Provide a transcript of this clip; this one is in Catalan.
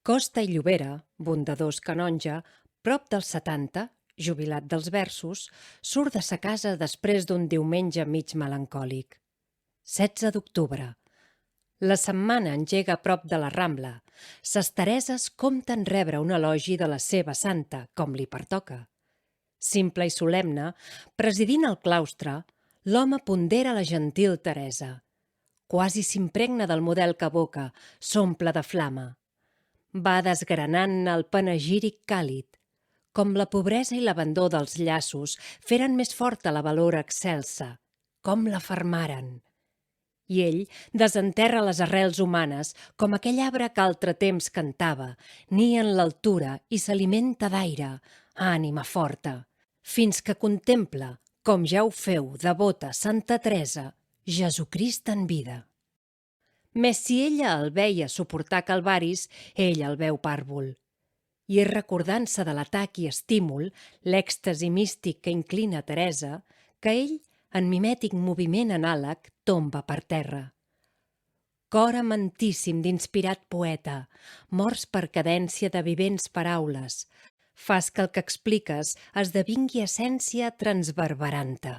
Costa i Llobera, bondadós canonge, prop dels 70, jubilat dels versos, surt de sa casa després d'un diumenge mig melancòlic. 16 d'octubre. La setmana engega a prop de la Rambla. Ses Tereses compten rebre un elogi de la seva santa, com li pertoca. Simple i solemne, presidint el claustre, l'home pondera la gentil Teresa. Quasi s'impregna del model que evoca, s'omple de flama. Va desgranant el panegíric càlid, com la pobresa i l'abandó dels llaços feren més forta la valor excelsa, com la fermaren. I ell desenterra les arrels humanes com aquell arbre que altre temps cantava, nia en l'altura i s'alimenta d'aire, ànima forta, fins que contempla, com ja ho feu, devota Santa Teresa, Jesucrist en vida. Mes si ella el veia suportar calvaris, ell el veu pàrvul. I és recordant-se de l'atac i estímul, l'èxtasi místic que inclina Teresa, que ell, en mimètic moviment anàleg, tomba per terra. Cor amantíssim d'inspirat poeta, morts per cadència de vivents paraules, fas que el que expliques esdevingui essència transverberant-te.